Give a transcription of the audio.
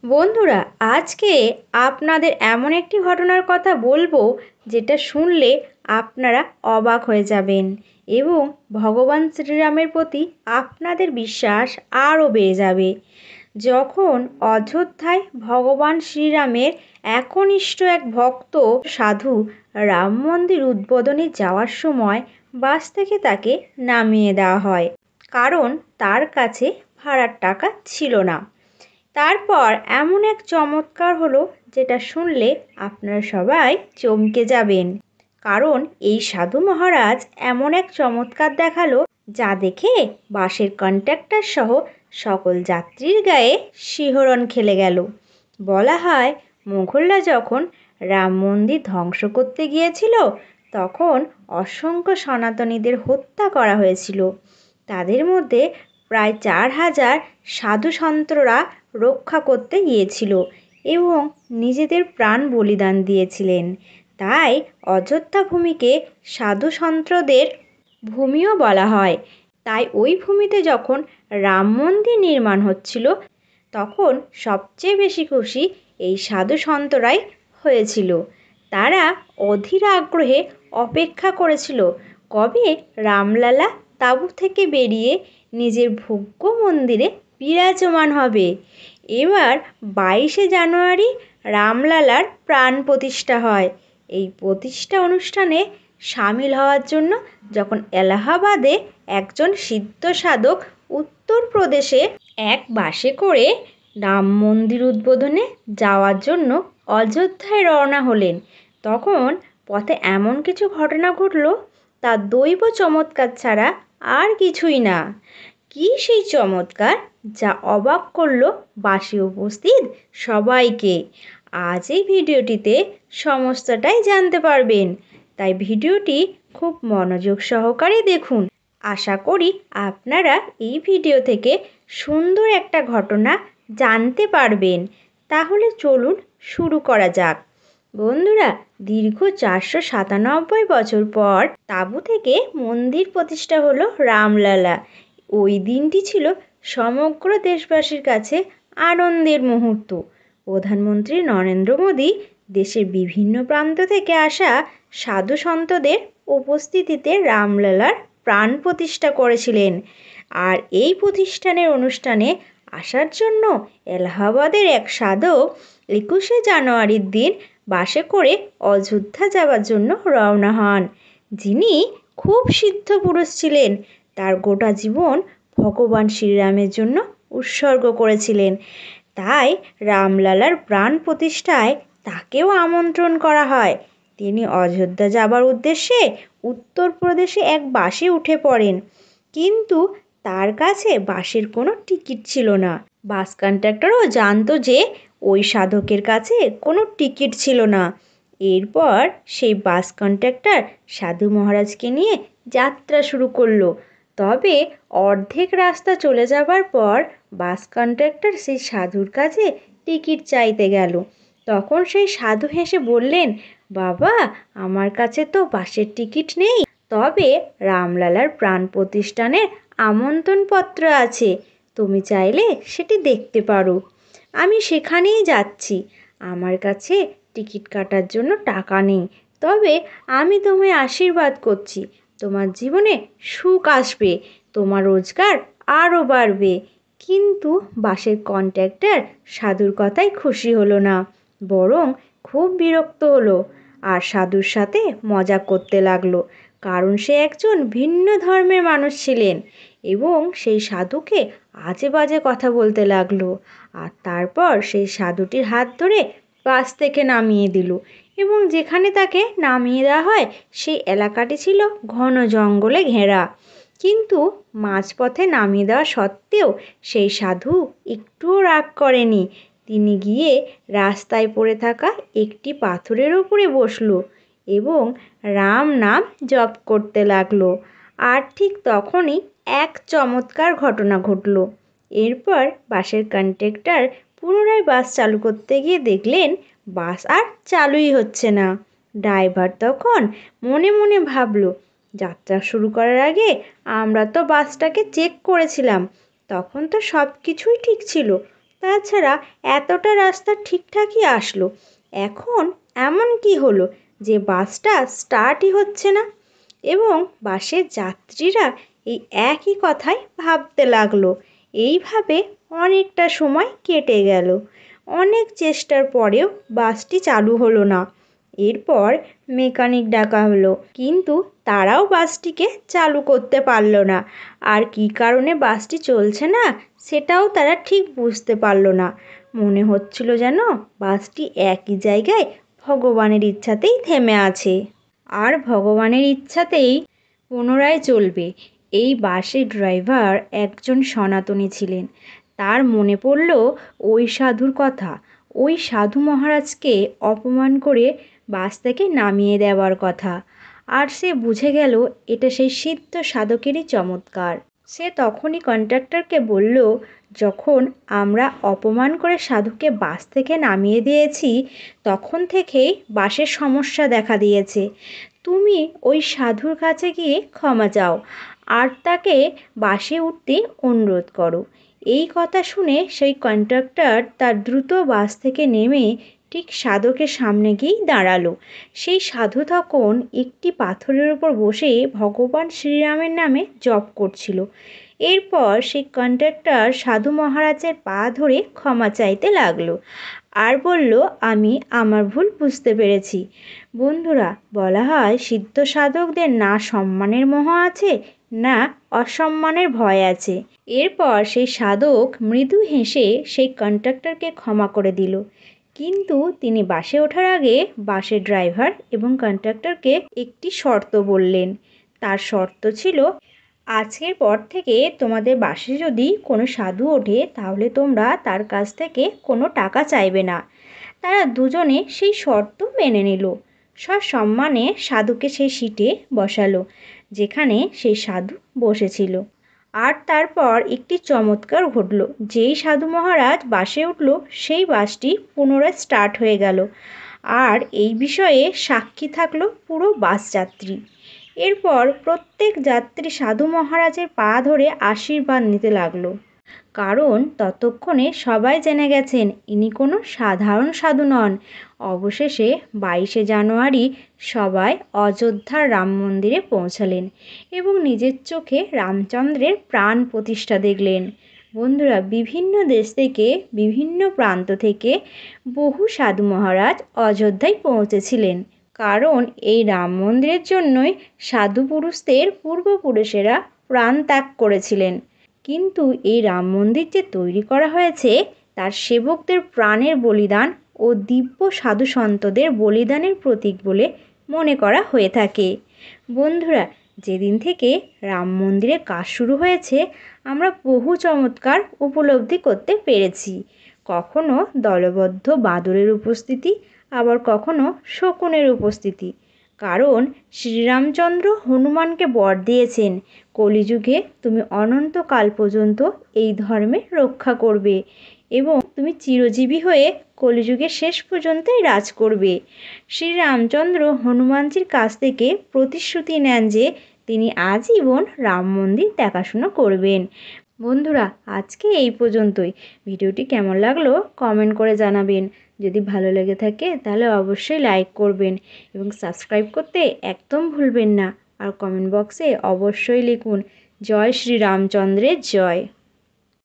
বন্ধুরা, আজকে আপনাদের এমন একটি ঘটনার কথা বলবো যেটা শুনলে আপনারা অবাক হয়ে যাবেন এবং ভগবান শ্রীরামের প্রতি আপনাদের বিশ্বাস আরও বেড়ে যাবে। যখন অযোধ্যায় ভগবান শ্রীরামের একনিষ্ঠ এক ভক্ত সাধু রাম মন্দির উদ্বোধনে যাওয়ার সময় বাস থেকে তাকে নামিয়ে দেওয়া হয়, কারণ তার কাছে ভাড়ার টাকা ছিল না। তারপর এমন এক চমৎকার হলো যেটা শুনলে আপনারা সবাই চমকে যাবেন, কারণ এই সাধু মহারাজ এমন এক চমৎকার দেখালো যা দেখে বাসের কন্ডাক্টর সহ সকল যাত্রীর গায়ে শিহরণ খেলে গেল। বলা হয়, মুঘলরা যখন রাম মন্দির ধ্বংস করতে গিয়েছিল তখন অসংখ্য সনাতনীদের হত্যা করা হয়েছিল। তাদের মধ্যে প্রায় 4,000 সাধু সন্তরা রক্ষা করতে গিয়েছিল এবং নিজেদের প্রাণ বলিদান দিয়েছিলেন। তাই অযোধ্যা ভূমিকে সাধু সন্তদের ভূমিও বলা হয়। তাই ওই ভূমিতে যখন রাম মন্দির নির্মাণ হচ্ছিল তখন সবচেয়ে বেশি খুশি এই সাধু সন্তরাই হয়েছিল। তারা অধীর আগ্রহে অপেক্ষা করেছিল কবে রামলালা তাঁবু থেকে বেরিয়ে নিজের ভোগ্য মন্দিরে বিরাজমান হবে। এবার 22শে জানুয়ারি রামলালার প্রাণ প্রতিষ্ঠা হয়। এই প্রতিষ্ঠা অনুষ্ঠানে সামিল হওয়ার জন্য যখন এলাহাবাদে একজন সিদ্ধ সাধক উত্তরপ্রদেশে এক বাসে করে রাম মন্দির উদ্বোধনে যাওয়ার জন্য অযোধ্যায় রওনা হলেন, তখন পথে এমন কিছু ঘটনা ঘটল তা দৈব চমৎকার ছাড়া আর কিছুই না। কী সেই চমৎকার যা অবাক করলো বাসে উপস্থিত সবাইকে? আজ এই ভিডিওটিতে সমস্তটাই জানতে পারবেন, তাই ভিডিওটি খুব মনোযোগ সহকারে দেখুন। আশা করি আপনারা এই ভিডিও থেকে সুন্দর একটা ঘটনা জানতে পারবেন। তাহলে চলুন শুরু করা যাক। বন্ধুরা, দীর্ঘ 497 বছর পর তাঁবু থেকে মন্দির প্রতিষ্ঠা হলো রামলালা। ওই দিনটি ছিল সমগ্র দেশবাসীর কাছে আনন্দের মুহূর্ত। প্রধানমন্ত্রী নরেন্দ্র মোদী দেশের বিভিন্ন প্রান্ত থেকে আসা সাধু সন্তদের উপস্থিতিতে রামলালার প্রাণ প্রতিষ্ঠা করেছিলেন। আর এই প্রতিষ্ঠানের অনুষ্ঠানে আসার জন্য এলাহাবাদের এক সাধক 21শে জানুয়ারির দিন বাসে করে অযোধ্যা যাওয়ার জন্য রওনা হন। যিনি খুব সিদ্ধ পুরুষ ছিলেন, তার গোটা জীবন ভগবান শ্রীরামের জন্য উৎসর্গ করেছিলেন। তাই রামলালার প্রাণ প্রতিষ্ঠায় তাকেও আমন্ত্রণ করা হয়। তিনি অযোধ্যা যাবার উদ্দেশ্যে উত্তরপ্রদেশে এক বাসে উঠে পড়েন, কিন্তু তার কাছে বাসের কোনো টিকিট ছিল না। বাস কন্ডাক্টরও জানতো যে ওই সাধকের কাছে কোনো টিকিট ছিল না। এরপর সেই বাস কন্ডাক্টর সাধু মহারাজকে নিয়ে যাত্রা শুরু করলো। তবে অর্ধেক রাস্তা চলে যাবার পর বাস কন্ডাক্টর সেই সাধুর কাছে টিকিট চাইতে গেল। তখন সেই সাধু হেসে বললেন, বাবা, আমার কাছে তো বাসের টিকিট নেই, তবে রামলালার প্রাণ প্রতিষ্ঠানের আমন্ত্রণপত্র আছে, তুমি চাইলে সেটি দেখতে পারো। আমি সেখানেই যাচ্ছি। আমার কাছে টিকিট কাটার জন্য টাকা নেই, তবে আমি তোমায় আশীর্বাদ করছি, তোমার জীবনে সুখ আসবে, তোমার রোজগার আরও বাড়বে। কিন্তু বাসের কন্ডাক্টর সাধুর কথায় খুশি হলো না, বরং খুব বিরক্ত হলো আর সাধুর সাথে মজা করতে লাগলো, কারণ সে একজন ভিন্ন ধর্মের মানুষ ছিলেন এবং সেই সাধুকে আজে বাজে কথা বলতে লাগলো। আর তারপর সেই সাধুটির হাত ধরে বাস থেকে নামিয়ে দিল এবং যেখানে তাকে নামিয়ে দেওয়া হয় সেই এলাকাটি ছিল ঘন জঙ্গলে ঘেরা। কিন্তু মাঝপথে নামিয়ে দেওয়া সত্ত্বেও সেই সাধু একটুও রাগ করেনি। তিনি গিয়ে রাস্তায় পড়ে থাকা একটি পাথরের উপরে বসলো এবং রাম নাম জপ করতে লাগলো। আর ঠিক তখনই এক চমৎকার ঘটনা ঘটল। এরপর বাসের কন্ডাক্টর পুনরায় বাস চালু করতে গিয়ে দেখলেন বাস আর চালুই হচ্ছে না। ড্রাইভার তখন মনে মনে ভাবলো, যাত্রা শুরু করার আগে আমরা তো বাসটাকে চেক করেছিলাম, তখন তো সব কিছুই ঠিক ছিল, তাছাড়া এতটা রাস্তা ঠিকঠাকই আসলো, এখন এমন কি হলো যে বাসটা স্টার্টই হচ্ছে না? এবং বাসের যাত্রীরা এই একই কথাই ভাবতে লাগলো। এইভাবে অনেকটা সময় কেটে গেল। অনেক চেষ্টার পরেও বাসটি চালু হলো না। এরপর মেকানিক ডাকা হলো, কিন্তু তারাও বাসটিকে চালু করতে পারলো না। আর কী কারণে বাসটি চলছে না সেটাও তারা ঠিক বুঝতে পারলো না। মনে হচ্ছিল যেন বাসটি একই জায়গায় ভগবানের ইচ্ছাতেই থেমে আছে, আর ভগবানের ইচ্ছাতেই পুনরায় চলবে। এই বাসের ড্রাইভার একজন সনাতনী ছিলেন। তার মনে পড়ল ওই সাধুর কথা, ওই সাধু মহারাজকে অপমান করে বাস থেকে নামিয়ে দেওয়ার কথা। আর সে বুঝে গেল এটা সেই সিদ্ধ সাধকেরই চমৎকার। সে তখনই কন্ডাক্টরকে বলল, যখন আমরা অপমান করে সাধুকে বাস থেকে নামিয়ে দিয়েছি তখন থেকেই বাসের সমস্যা দেখা দিয়েছে। তুমি ওই সাধুর কাছে গিয়ে ক্ষমা চাও আর তাকে বাসে উঠতে অনুরোধ করো। এই কথা শুনে সেই কন্ডাক্টর তার দ্রুত বাস থেকে নেমে ঠিক সাধকের সামনে গিয়েই দাঁড়ালো। সেই সাধু তখন একটি পাথরের উপর বসে ভগবান শ্রীরামের নামে জপ করছিল। এরপর সেই কন্ডাক্টর সাধু মহারাজের পা ধরে ক্ষমা চাইতে লাগলো আর বলল, আমি আমার ভুল বুঝতে পেরেছি। বন্ধুরা, বলা হয় সিদ্ধ সাধকদের না সম্মানের মোহ আছে না অসম্মানের ভয় আছে। এরপর সেই সাধক মৃদু হেসে সেই কন্ডাক্টরকে ক্ষমা করে দিল। কিন্তু তিনি বাসে ওঠার আগে বাসের ড্রাইভার এবং কন্ডাক্টরকে একটি শর্ত বললেন। তার শর্ত ছিল, আজকের পর থেকে তোমাদের বাসে যদি কোনো সাধু ওঠে তাহলে তোমরা তার কাছ থেকে কোনো টাকা চাইবে না। তারা দুজনে সেই শর্ত মেনে নিল। সসম্মানে সাধুকে সেই সিটে বসালো যেখানে সেই সাধু বসেছিল। আর তারপর একটি চমৎকার ঘটল। যেই সাধু মহারাজ বাসে উঠল সেই বাসটি পুনরায় স্টার্ট হয়ে গেল। আর এই বিষয়ে সাক্ষী থাকলো পুরো বাস যাত্রী। এরপর প্রত্যেক যাত্রী সাধু মহারাজের পা ধরে আশীর্বাদ নিতে লাগলো, কারণ ততক্ষণে সবাই জেনে গেছেন ইনি কোনো সাধারণ সাধু নন। অবশেষে 22শে জানুয়ারি সবাই অযোধ্যার রাম মন্দিরে পৌঁছালেন এবং নিজের চোখে রামচন্দ্রের প্রাণ প্রতিষ্ঠা দেখলেন। বন্ধুরা, বিভিন্ন দেশ থেকে বিভিন্ন প্রান্ত থেকে বহু সাধু মহারাজ অযোধ্যায় পৌঁছেছিলেন, কারণ এই রাম মন্দিরের জন্যই সাধু পুরুষদের পূর্বপুরুষেরা প্রাণ ত্যাগ করেছিলেন। কিন্তু এই রাম মন্দির যে তৈরি করা হয়েছে তার সেবকদের প্রাণের বলিদান ও দিব্য সাধু সন্তদের বলিদানের প্রতীক বলে মনে করা হয়ে থাকে। বন্ধুরা, যেদিন থেকে রাম মন্দিরে কাজ শুরু হয়েছে আমরা বহু চমৎকার উপলব্ধি করতে পেরেছি। কখনো দলবদ্ধ বাদুড়ের উপস্থিতি, আবার কখনো শকুনের উপস্থিতি। কারণ শ্রীরামচন্দ্র হনুমানকে বর দিয়েছেন, কলিযুগে তুমি অনন্তকাল পর্যন্ত এই ধর্মে রক্ষা করবে এবং তুমি চিরজীবী হয়ে কলিযুগের শেষ পর্যন্তই রাজ করবে। শ্রীরামচন্দ্র হনুমানজির কাছ থেকে প্রতিশ্রুতি নেন যে তিনি আজীবন রাম মন্দির দেখাশোনা করবেন। বন্ধুরা, আজকে এই পর্যন্তই। ভিডিওটি কেমন লাগলো কমেন্ট করে জানাবেন। যদি ভালো লেগে থাকে তাহলে অবশ্যই লাইক করবেন এবং সাবস্ক্রাইব করতে একদম ভুলবেন না। আর কমেন্ট বক্সে অবশ্যই লিখুন, জয় শ্রী রামচন্দ্রের জয়।